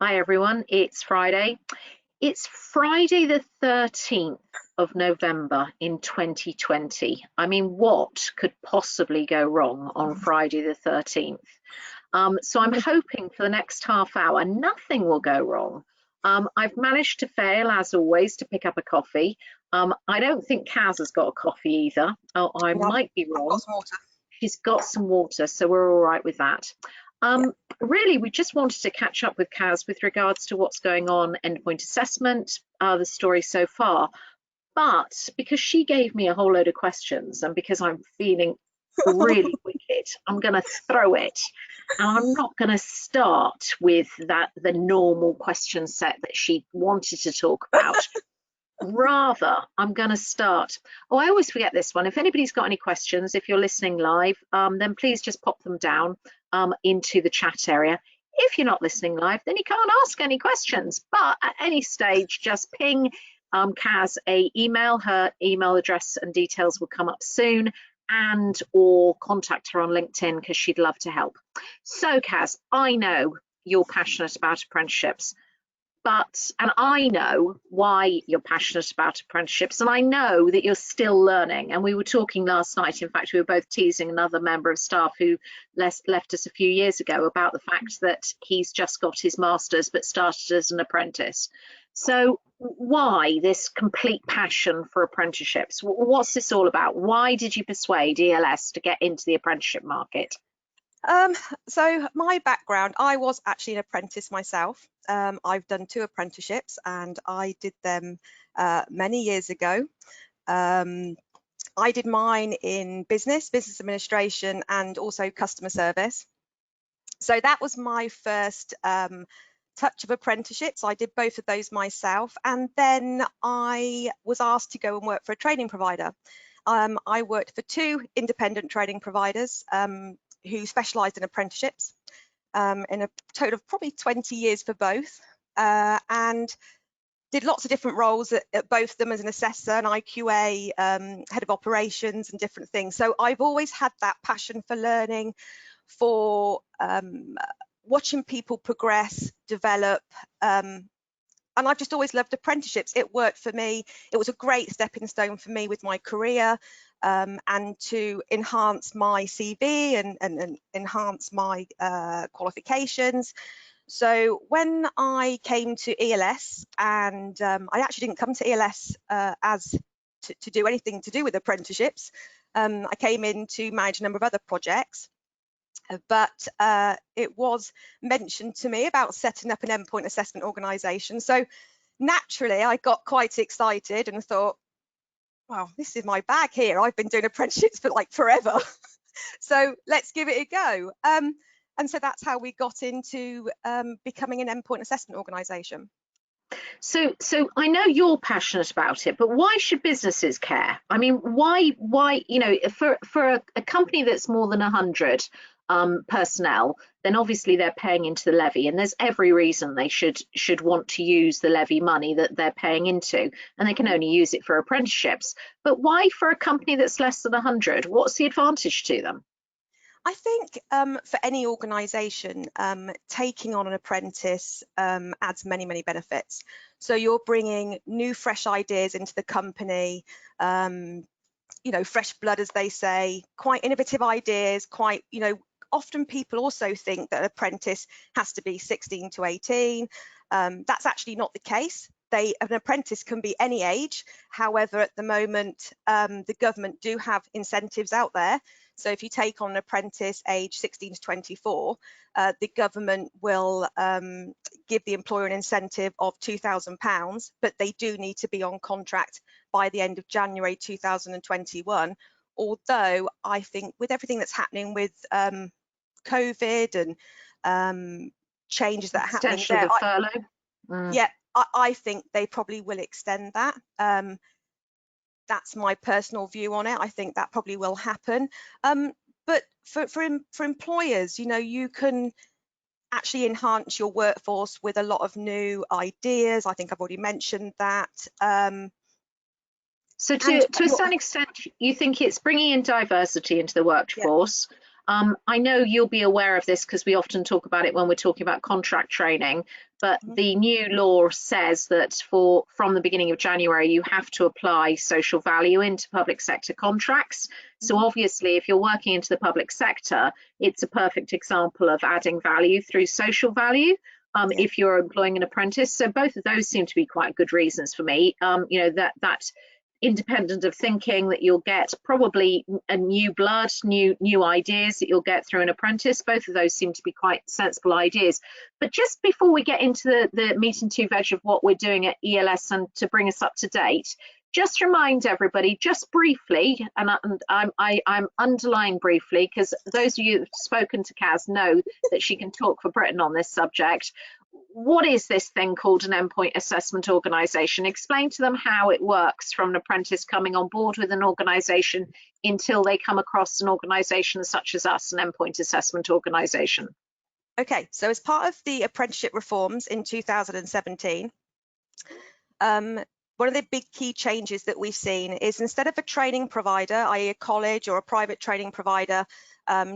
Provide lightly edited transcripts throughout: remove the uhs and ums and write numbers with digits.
Hi everyone, it's Friday. It's Friday the 13th of November in 2020. I mean, what could possibly go wrong on Friday the 13th? So I'm hoping for the next half hour, nothing will go wrong. I've managed to fail, as always, to pick up a coffee. I don't think Kaz has got a coffee either. Oh, I might be wrong. I've got some water. She's got some water, so we're all right with that. Really, we just wanted to catch up with Kaz with regards to what's going on, endpoint assessment, the story so far. But because she gave me a whole load of questions and because I'm feeling really wicked, I'm going to throw it. And I'm not going to start with the normal question set that she wanted to talk about. Rather, I'm going to start. Oh, I always forget this one. If anybody's got any questions, if you're listening live, then please just pop them down into the chat area. If you're not listening live, then you can't ask any questions. But at any stage, just ping Kaz a email. Her email address and details will come up soon, and or contact her on LinkedIn because she'd love to help. So, Kaz, I know you're passionate about apprenticeships. And I know why you're passionate about apprenticeships, and I know that you're still learning. And we were talking last night, in fact, we were both teasing another member of staff who left us a few years ago about the fact that he's just got his master's but started as an apprentice. So why this complete passion for apprenticeships? What's this all about? Why did you persuade ELS to get into the apprenticeship market? So my background, I was actually an apprentice myself. I've done 2 apprenticeships and I did them many years ago. I did mine in business administration, and also customer service. So that was my first touch of apprenticeships. I did both of those myself, and then I was asked to go and work for a training provider. I worked for 2 independent training providers who specialised in apprenticeships, in a total of probably 20 years for both, and did lots of different roles at both of them as an assessor, an IQA, head of operations, and different things. So I've always had that passion for learning, for watching people progress, develop, and I've just always loved apprenticeships. It worked for me. It was a great stepping stone for me with my career, and to enhance my CV and enhance my qualifications. So when I came to ELS, and I actually didn't come to ELS to do anything to do with apprenticeships. I came in to manage a number of other projects. But it was mentioned to me about setting up an endpoint assessment organisation. So naturally, I got quite excited and thought, well, this is my bag here. I've been doing apprenticeships for like forever. So let's give it a go. And so that's how we got into becoming an endpoint assessment organisation. So I know you're passionate about it, but why should businesses care? I mean, why, you know, for a company that's more than 100 personnel, then obviously they're paying into the levy, and there's every reason they should want to use the levy money that they're paying into, and they can only use it for apprenticeships. But why for a company that's less than 100? What's the advantage to them? I think for any organisation, taking on an apprentice adds many benefits. So you're bringing new, fresh ideas into the company, you know, fresh blood, as they say, quite innovative ideas, quite, you know, often people also think that an apprentice has to be 16 to 18. That's actually not the case. An apprentice can be any age. However, at the moment, the government do have incentives out there. So if you take on an apprentice age 16 to 24, the government will give the employer an incentive of £2,000, but they do need to be on contract by the end of January 2021. Although I think with everything that's happening with COVID and changes that are happening there, furlough. Yeah, I think they probably will extend that. That's my personal view on it. I think that probably will happen. But for employers, you know, you can actually enhance your workforce with a lot of new ideas. I think I've already mentioned that. So to a certain extent, you think it's bringing in diversity into the workforce. I know you'll be aware of this because we often talk about it when we're talking about contract training, but the new law says that from the beginning of January, you have to apply social value into public sector contracts. So obviously, if you're working into the public sector, it's a perfect example of adding value through social value. If you're employing an apprentice. So both of those seem to be quite good reasons for me. That independent of thinking that you'll get probably a new blood, new ideas that you'll get through an apprentice. Both of those seem to be quite sensible ideas. But just before we get into the meat and two veg of what we're doing at ELS and to bring us up to date, just remind everybody, just briefly, and I'm underlying briefly because those of you who've spoken to Kaz know that she can talk for Britain on this subject. What is this thing called an endpoint assessment organisation? Explain to them how it works from an apprentice coming on board with an organisation until they come across an organisation such as us, an endpoint assessment organisation. Okay, so as part of the apprenticeship reforms in 2017, one of the big key changes that we've seen is instead of a training provider, i.e. a college or a private training provider,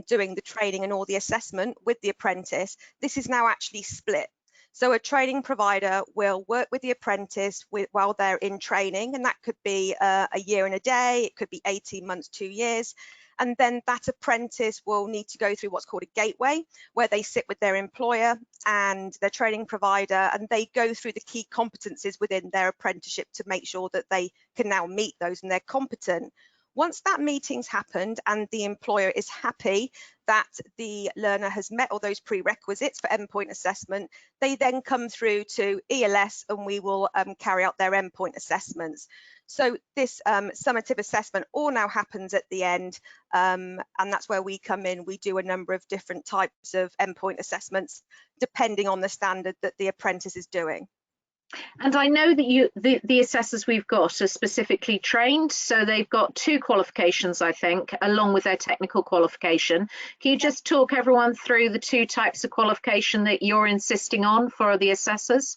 doing the training and all the assessment with the apprentice, this is now actually split. So a training provider will work with the apprentice while they're in training, and that could be a year and a day, it could be 18 months, 2 years. And then that apprentice will need to go through what's called a gateway, where they sit with their employer and their training provider, and they go through the key competencies within their apprenticeship to make sure that they can now meet those and they're competent. Once that meeting's happened and the employer is happy that the learner has met all those prerequisites for endpoint assessment, they then come through to ELS and we will carry out their endpoint assessments. So this summative assessment all now happens at the end, and that's where we come in. We do a number of different types of endpoint assessments depending on the standard that the apprentice is doing. And I know that the assessors we've got are specifically trained, so they've got 2 qualifications, I think, along with their technical qualification. Can you just talk everyone through the 2 types of qualification that you're insisting on for the assessors?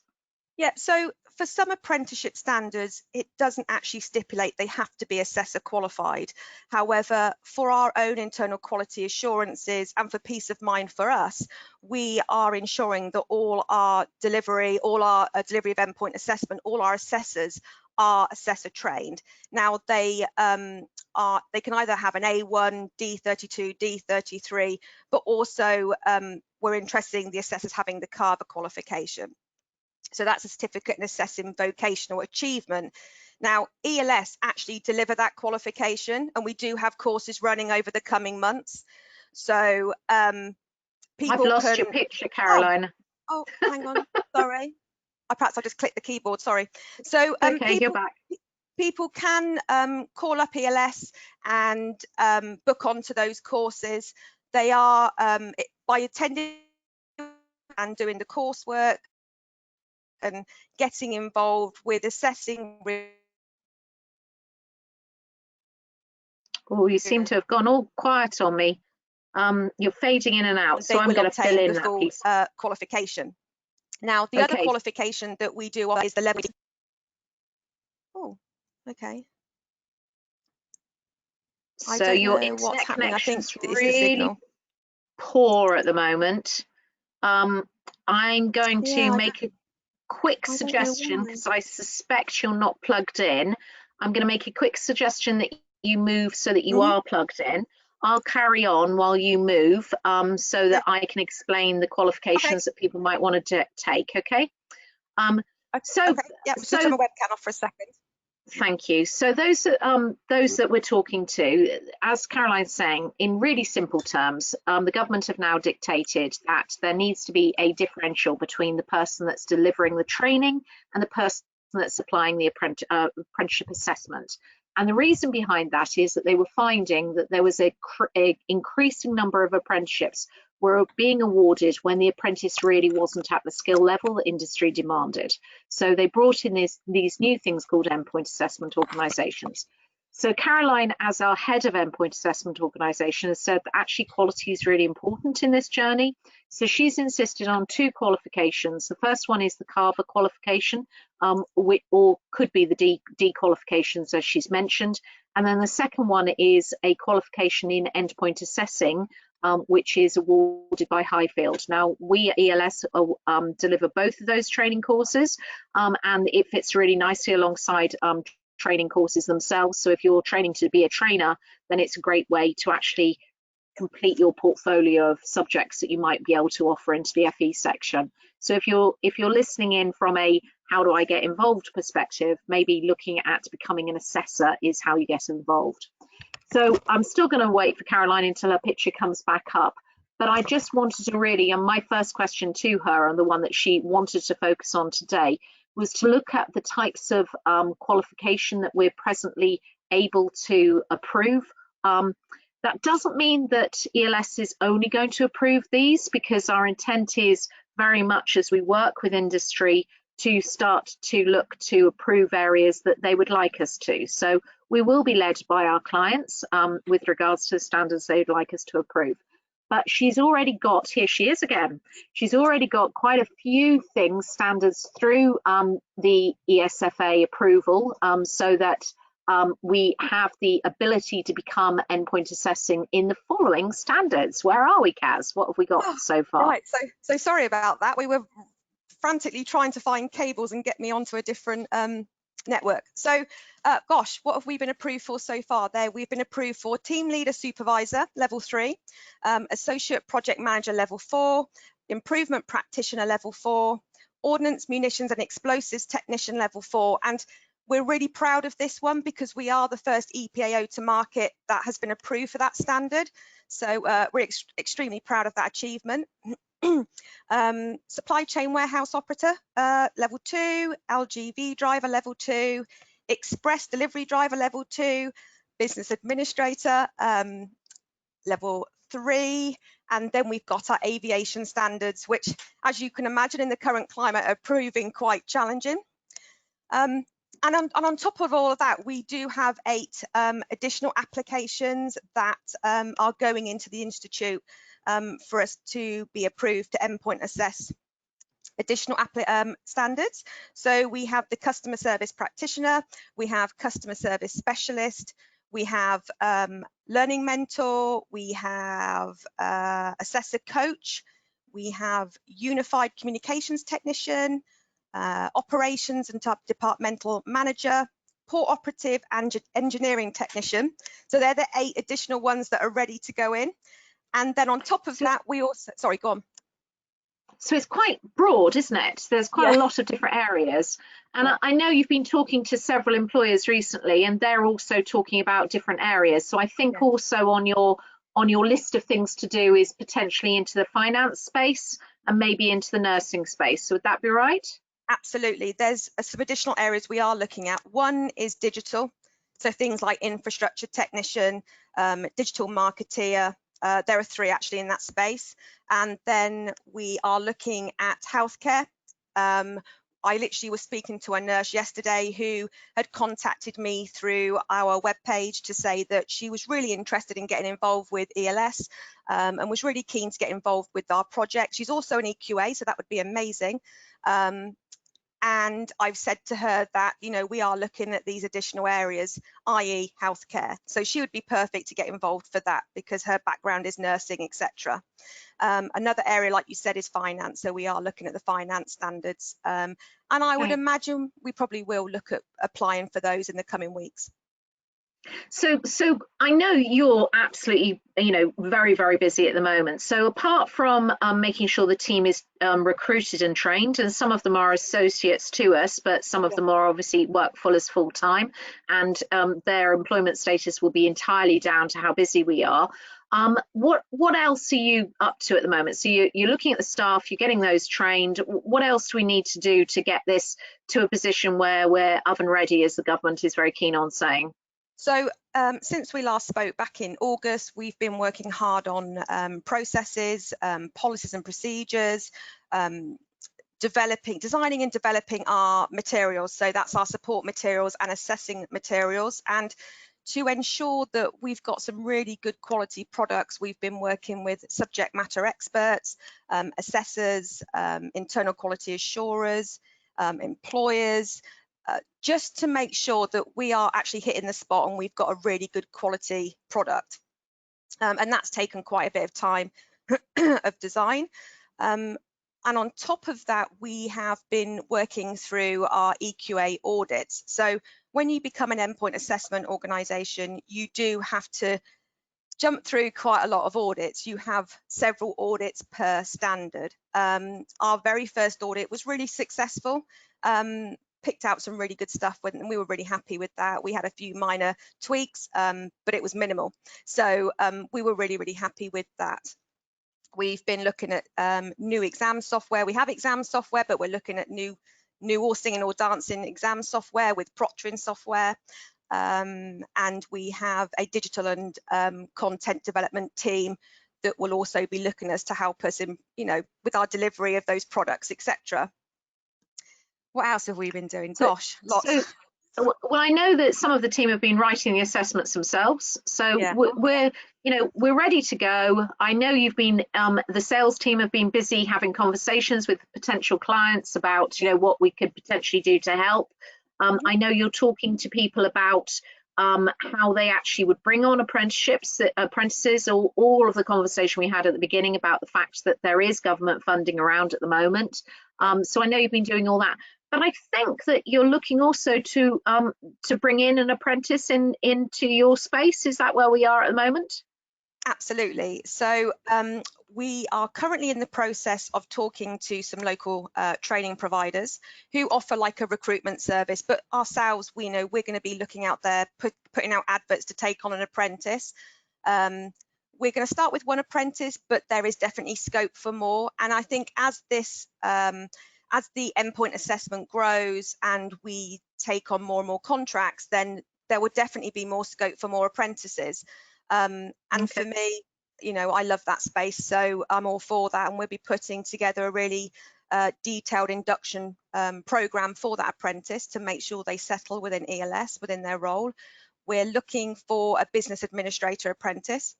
Yeah, so for some apprenticeship standards, it doesn't actually stipulate they have to be assessor qualified. However, for our own internal quality assurances and for peace of mind for us, we are ensuring that all our delivery of endpoint assessment, all our assessors are assessor trained. Now they can either have an A1, D32, D33, but also we're interested in the assessors having the CAVA qualification. So that's a certificate in assessing vocational achievement. Now, ELS actually deliver that qualification, and we do have courses running over the coming months. So people I've lost your picture, Caroline. Oh, hang on, sorry. Perhaps I just clicked the keyboard, sorry. So okay, you're back. People can call up ELS and book onto those courses. They are, by attending and doing the coursework, and getting involved with assessing. Oh, you seem to have gone all quiet on me. You're fading in and out, so I'm going to fill in that piece. Qualification. Now, the other qualification that we do is the level. Oh, okay. So your internet connection's really poor at the moment. I'm going to make a quick suggestion because I suspect you're not plugged in. I'm going to make a quick suggestion that you move so that you are plugged in. I'll carry on while you move so that I can explain the qualifications that people might want to take, okay? Switch on my webcam off for a second. Thank you. So those that we're talking to, as Caroline's saying, in really simple terms, the government have now dictated that there needs to be a differential between the person that's delivering the training and the person that's applying the apprenticeship assessment. And the reason behind that is that they were finding that there was a increasing number of apprenticeships were being awarded when the apprentice really wasn't at the skill level that industry demanded. So they brought in these new things called endpoint assessment organisations. So Caroline, as our head of endpoint assessment organisation, has said that actually quality is really important in this journey. So she's insisted on 2 qualifications. The first one is the CAVA qualification, or could be the D qualifications as she's mentioned. And then the second one is a qualification in endpoint assessing, which is awarded by Highfield. Now, we at ELS deliver both of those training courses, and it fits really nicely alongside training courses themselves. So if you're training to be a trainer, then it's a great way to actually complete your portfolio of subjects that you might be able to offer into the FE section. So if you're listening in from a how do I get involved perspective, maybe looking at becoming an assessor is how you get involved. So I'm still going to wait for Caroline until her picture comes back up, but I just wanted to really, and my first question to her, and the one that she wanted to focus on today, was to look at the types of qualification that we're presently able to approve. That doesn't mean that ELS is only going to approve these, because our intent is very much, as we work with industry, to start to look to approve areas that they would like us to. So we will be led by our clients with regards to the standards they'd like us to approve. But she's already got, here she is again, she's already got quite a few things, standards through the ESFA approval, so that we have the ability to become endpoint assessing in the following standards. Where are we, Kaz? What have we got so far? Right, so sorry about that. We were frantically trying to find cables and get me onto a different network. So gosh, what have we been approved for so far? There we've been approved for team leader supervisor level 3, associate project manager level 4, improvement practitioner level 4, ordnance, munitions and explosives technician level 4. And we're really proud of this one because we are the first EPAO to market that has been approved for that standard. So we're extremely proud of that achievement. Supply chain warehouse operator level 2, LGV driver level 2, express delivery driver level 2, business administrator level 3, and then we've got our aviation standards, which, as you can imagine, in the current climate are proving quite challenging. And on top of all of that, we do have 8 additional applications that are going into the Institute for us to be approved to endpoint assess additional standards. So we have the customer service practitioner, we have customer service specialist, we have learning mentor, we have assessor coach, we have unified communications technician, operations and departmental manager, port operative and engineering technician. So they're the 8 additional ones that are ready to go in. And then on top of that, we also, sorry, go on. So it's quite broad, isn't it? There's quite a lot of different areas. And I know you've been talking to several employers recently, and they're also talking about different areas. So I think also on your list of things to do is potentially into the finance space and maybe into the nursing space. So would that be right? Absolutely. There's some additional areas we are looking at. One is digital. So things like infrastructure technician, digital marketeer. There are 3 actually in that space. And then we are looking at healthcare. I literally was speaking to a nurse yesterday who had contacted me through our webpage to say that she was really interested in getting involved with ELS and was really keen to get involved with our project. She's also an EQA, so that would be amazing. And I've said to her that, you know, we are looking at these additional areas, i.e. healthcare. So she would be perfect to get involved for that because her background is nursing, etc. Another area, like you said, is finance. So we are looking at the finance standards. And I would imagine we probably will look at applying for those in the coming weeks. So I know you're absolutely, very, very busy at the moment. So apart from making sure the team is recruited and trained, and some of them are associates to us, but some of them are obviously work full time, and their employment status will be entirely down to how busy we are. What else are you up to at the moment? So you're looking at the staff, you're getting those trained. What else do we need to do to get this to a position where we're oven ready, as the government is very keen on saying? So since we last spoke back in August, we've been working hard on processes, policies and procedures, designing and developing our materials. So that's our support materials and assessing materials. And to ensure that we've got some really good quality products, we've been working with subject matter experts, assessors, internal quality assurers, employers, just to make sure that we are actually hitting the spot and we've got a really good quality product. And that's taken quite a bit of time of design. And on top of that, we have been working through our EQA audits. So when you become an endpoint assessment organisation, you do have to jump through quite a lot of audits. You have several audits per standard. Our very first audit was really successful. Picked out some really good stuff and we were really happy with that. We had a few minor tweaks, but it was minimal. So we were really happy with that. We've been looking at new exam software. We have exam software, but we're looking at new all singing or dancing exam software with proctoring software. And we have a digital and content development team that will also be looking as to help us in, with our delivery of those products, etc. What else have we been doing? Gosh, lots. Well, I know that some of the team have been writing the assessments themselves, so Yeah. we're ready to go. I know you've been the sales team have been busy having conversations with potential clients about what we could potentially do to help. I know you're talking to people about how they actually would bring on apprentices, or all of the conversation we had at the beginning about the fact that there is government funding around at the moment. So I know you've been doing all that. But I think that you're looking also to bring in an apprentice into your space. Is that where we are at the moment? Absolutely. So we are currently in the process of talking to some local training providers who offer like a recruitment service, but ourselves, we know we're going to be looking out there, putting out adverts to take on an apprentice. We're going to start with one apprentice, but there is definitely scope for more. And I think as this as the endpoint assessment grows and we take on more and more contracts, then there would definitely be more scope for more apprentices. And for me, I love that space, so I'm all for that. And we'll be putting together a really detailed induction program for that apprentice to make sure they settle within ELS, within their role. We're looking for a business administrator apprentice.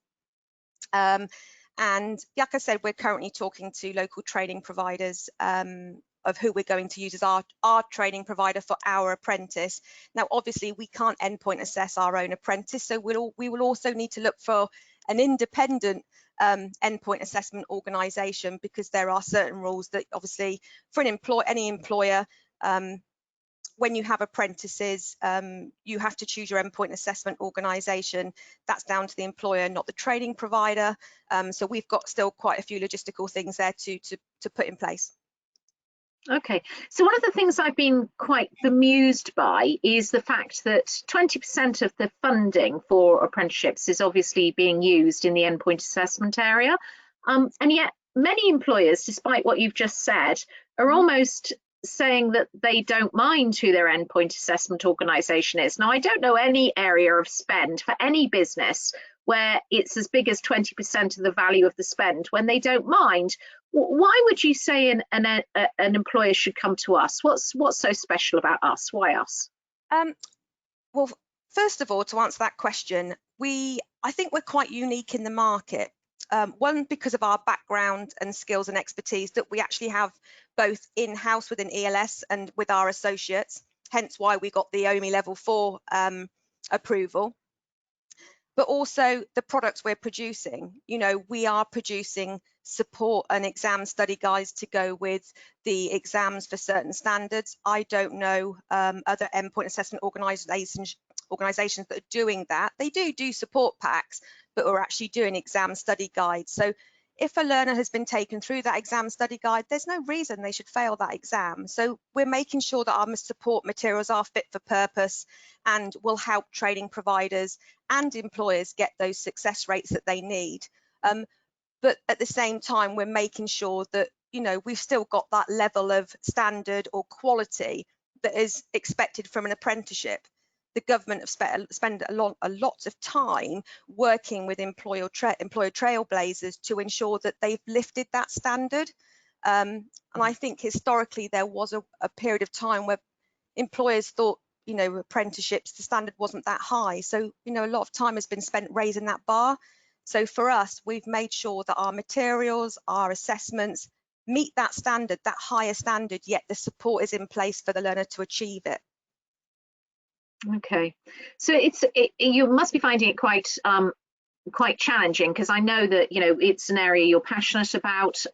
And like I said, we're currently talking to local training providers of who we're going to use as our training provider for our apprentice. Now, obviously, we can't endpoint assess our own apprentice, so we will also need to look for an independent endpoint assessment organisation, because there are certain rules that obviously for any employer, when you have apprentices, you have to choose your endpoint assessment organisation. That's down to the employer, not the training provider. So we've got still quite a few logistical things there to put in place. Okay, so one of the things I've been quite bemused by is the fact that 20% of the funding for apprenticeships is obviously being used in the endpoint assessment area. And yet many employers, despite what you've just said, are almost saying that they don't mind who their endpoint assessment organisation is. Now, I don't know any area of spend for any business where it's as big as 20% of the value of the spend when they don't mind. Why would you say an employer should come to us? What's so special about us? Why us? Well, first of all, to answer that question, I think we're quite unique in the market. One, because of our background and skills and expertise that we actually have both in-house within ELS and with our associates, hence why we got the OMI level 4 approval. But also the products we're producing. We are producing support and exam study guides to go with the exams for certain standards. I don't know other endpoint assessment organisations that are doing that. They do support packs, but we're actually doing exam study guides. So if a learner has been taken through that exam study guide, there's no reason they should fail that exam. So we're making sure that our support materials are fit for purpose and will help training providers and employers get those success rates that they need. But at the same time, we're making sure that, we've still got that level of standard or quality that is expected from an apprenticeship. The government have spent a lot of time working with employer trailblazers to ensure that they've lifted that standard. And I think historically there was a period of time where employers thought, apprenticeships, the standard wasn't that high. So, a lot of time has been spent raising that bar. So for us, we've made sure that our materials, our assessments meet that standard, that higher standard, yet the support is in place for the learner to achieve it. Okay, so you must be finding it quite quite challenging, because I know that, you know, it's an area you're passionate about.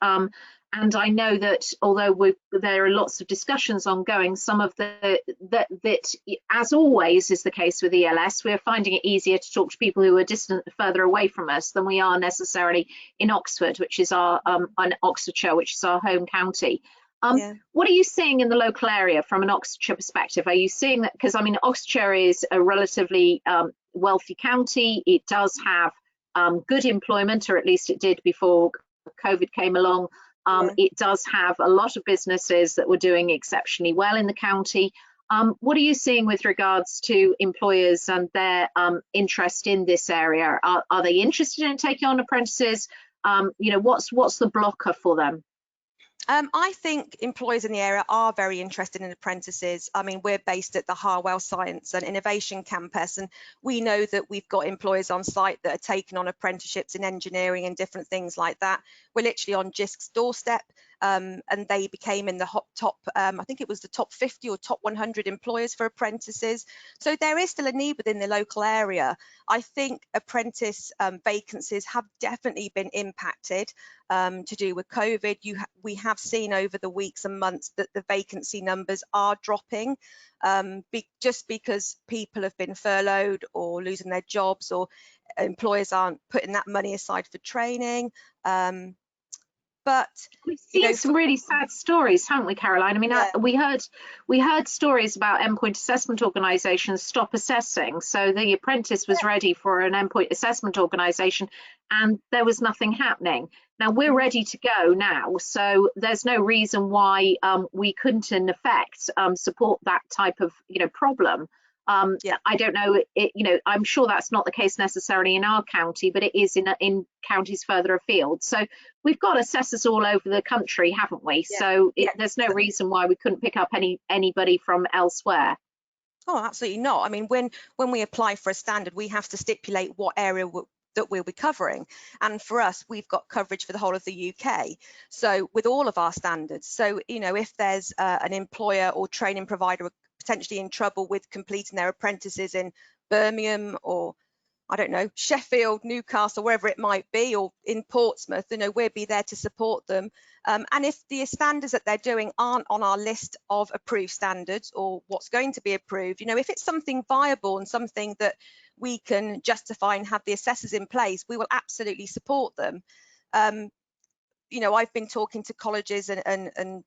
And I know that although there are lots of discussions ongoing, some of that, as always is the case with ELS, we're finding it easier to talk to people who are distant, further away from us than we are necessarily in Oxford, which is our in Oxfordshire, which is our home county. Yeah. What are you seeing in the local area from an Oxfordshire perspective? Are you seeing that? Because I mean, Oxfordshire is a relatively wealthy county. It does have good employment, or at least it did before COVID came along. Yeah. It does have a lot of businesses that were doing exceptionally well in the county. What are you seeing with regards to employers and their interest in this area? Are they interested in taking on apprentices? You know, what's the blocker for them? I think employers in the area are very interested in apprentices. I mean, we're based at the Harwell Science and Innovation Campus, and we know that we've got employers on site that are taking on apprenticeships in engineering and different things like that. We're literally on JISC's doorstep, and they became in the top, I think it was the top 50 or top 100 employers for apprentices. So there is still a need within the local area. I think apprentice vacancies have definitely been impacted to do with COVID. We have seen over the weeks and months that the vacancy numbers are dropping just because people have been furloughed or losing their jobs, or employers aren't putting that money aside for training. But we've you seen know, some really sad stories, haven't we, Caroline? I mean, yeah, we heard stories about endpoint assessment organisations stop assessing. So the apprentice was ready for an endpoint assessment organisation, and there was nothing happening. Now we're ready to go now, so there's no reason why we couldn't, in effect, support that type of, you know, problem. yeah. I don't know, you know, I'm sure that's not the case necessarily in our county, but it is in counties further afield. So we've got assessors all over the country, haven't we? Yeah. So Yeah. there's no reason why we couldn't pick up anybody from elsewhere. Oh, absolutely not. I mean, when we apply for a standard, we have to stipulate what area that we'll be covering. And for us, we've got coverage for the whole of the UK. So with all of our standards. So, you know, if there's an employer or training provider potentially in trouble with completing their apprentices in Birmingham, or I don't know, Sheffield, Newcastle, wherever it might be, or in Portsmouth, you know, we'll be there to support them. And if the standards that they're doing aren't on our list of approved standards or what's going to be approved, you know, if it's something viable and something that we can justify and have the assessors in place, we will absolutely support them. You know, I've been talking to colleges and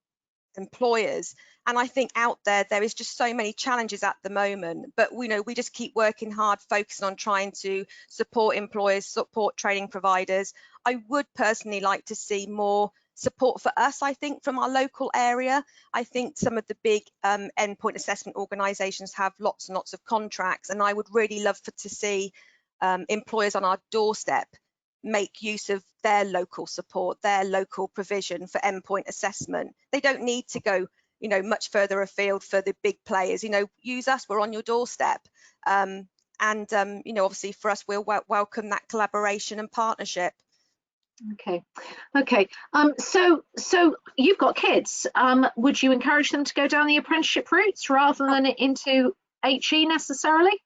employers, and I think out there is just so many challenges at the moment, but we know we just keep working hard, focusing on trying to support employers, support training providers. I would personally like to see more support for us, I think, from our local area. I think some of the big endpoint assessment organisations have lots and lots of contracts, and I would really love to see employers on our doorstep make use of their local support, their local provision for endpoint assessment. They don't need to go, you know, much further afield for the big players. You know, use us, we're on your doorstep. You know, obviously for us, we'll welcome that collaboration and partnership. Okay. So you've got kids. Would you encourage them to go down the apprenticeship routes rather than into HE necessarily?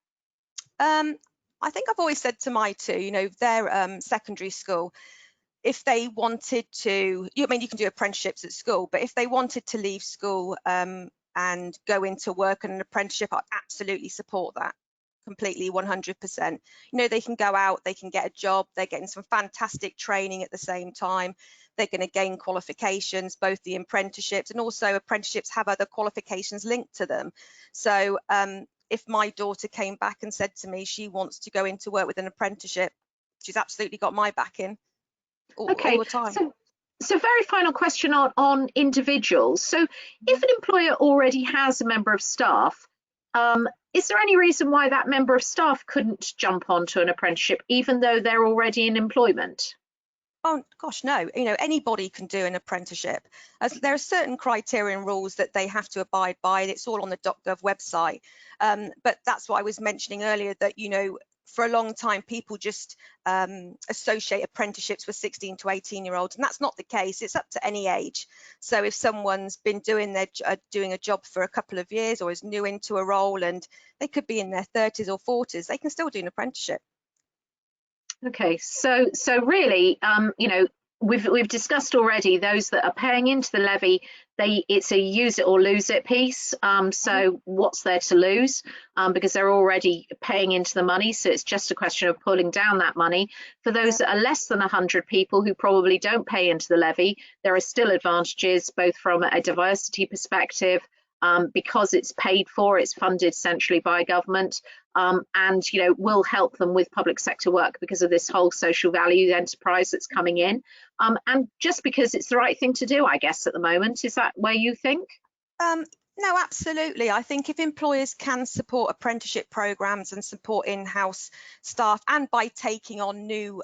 I think I've always said to my two, you know, they're secondary school, if they wanted to, I mean, you can do apprenticeships at school, but if they wanted to leave school and go into work and an apprenticeship, I absolutely support that completely, 100%. You know, they can go out, they can get a job, they're getting some fantastic training at the same time. They're going to gain qualifications, both the apprenticeships, and also apprenticeships have other qualifications linked to them. So if my daughter came back and said to me she wants to go into work with an apprenticeship, she's absolutely got my backing. All the time. So very final question on individuals. So if an employer already has a member of staff, is there any reason why that member of staff couldn't jump onto an apprenticeship even though they're already in employment? Oh gosh, no. You know, anybody can do an apprenticeship. As there are certain criteria and rules that they have to abide by. It's all on the .gov website. But that's what I was mentioning earlier, that, you know, for a long time, people just associate apprenticeships with 16 to 18-year-olds, and that's not the case. It's up to any age. So if someone's been doing a job for a couple of years, or is new into a role, and they could be in their 30s or 40s, they can still do an apprenticeship. Okay, so really, you know, we've discussed already those that are paying into the levy. It's a use it or lose it piece. So what's there to lose? Because they're already paying into the money, so it's just a question of pulling down that money. For those that are less than 100 people who probably don't pay into the levy, there are still advantages, both from a diversity perspective. Because it's paid for, it's funded centrally by government, and you know, will help them with public sector work because of this whole social value enterprise that's coming in, and just because it's the right thing to do, I guess, at the moment. Is that where you think? No, absolutely. I think if employers can support apprenticeship programs and support in-house staff, and by taking on new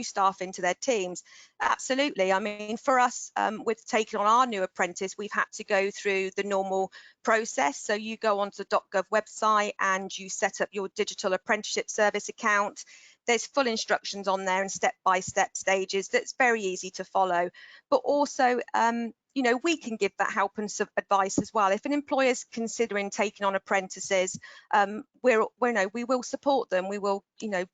staff into their teams, absolutely. I mean, for us, with taking on our new apprentice, we've had to go through the normal process. So you go onto the .gov website and you set up your digital apprenticeship service account. There's full instructions on there and step-by-step stages that's very easy to follow. But also, you know, we can give that help and advice as well. If an employer is considering taking on apprentices, we will support them. We will, you know,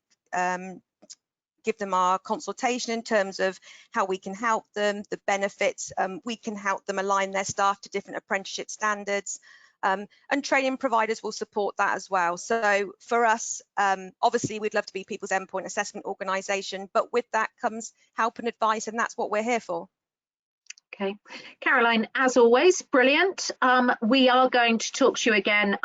give them our consultation in terms of how we can help them, the benefits. We can help them align their staff to different apprenticeship standards. And training providers will support that as well. So for us, obviously, we'd love to be people's endpoint assessment organisation, but with that comes help and advice, and that's what we're here for. Okay, Caroline, as always, brilliant. We are going to talk to you again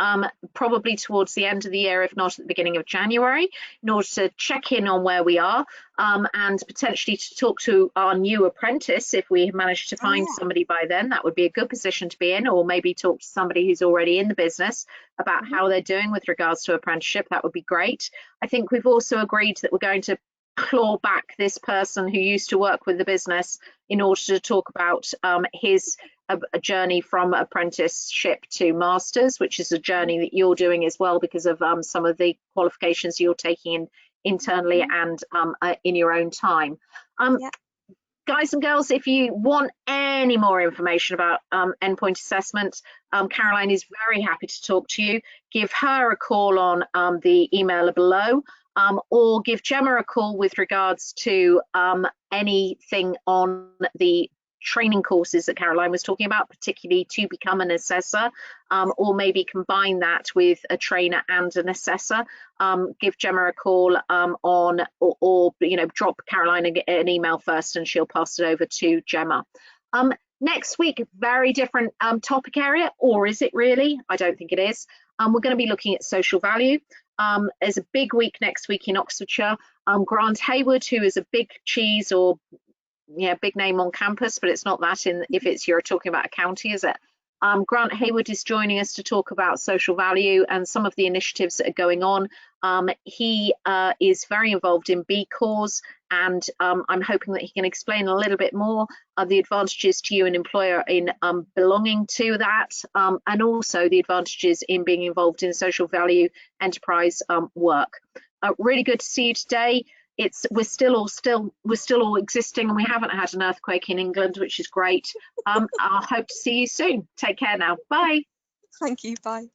probably towards the end of the year, if not at the beginning of January, in order to check in on where we are, and potentially to talk to our new apprentice. If we manage to find somebody by then, that would be a good position to be in, or maybe talk to somebody who's already in the business about how they're doing with regards to apprenticeship. That would be great. I think we've also agreed that we're going to claw back this person who used to work with the business in order to talk about his a journey from apprenticeship to masters, which is a journey that you're doing as well because of some of the qualifications you're taking in internally and in your own time. Guys and girls, if you want any more information about endpoint assessment, Caroline is very happy to talk to you. Give her a call on the email below. Or give Gemma a call with regards to anything on the training courses that Caroline was talking about, particularly to become an assessor, or maybe combine that with a trainer and an assessor. Give Gemma a call or you know, drop Caroline an email first and she'll pass it over to Gemma. Next week, very different topic area, or is it really? I don't think it is. We're going to be looking at social value. There's a big week next week in Oxfordshire. Grant Hayward, who is a big cheese or big name on campus, but it's not that if you're talking about a county, is it? Grant Hayward is joining us to talk about social value and some of the initiatives that are going on. He is very involved in B Cause, and I'm hoping that he can explain a little bit more of the advantages to you, an employer, in belonging to that, and also the advantages in being involved in social value enterprise work. Really good to see you today. We're still all existing, and we haven't had an earthquake in England, which is great. I hope to see you soon. Take care now. Bye. Thank you. Bye.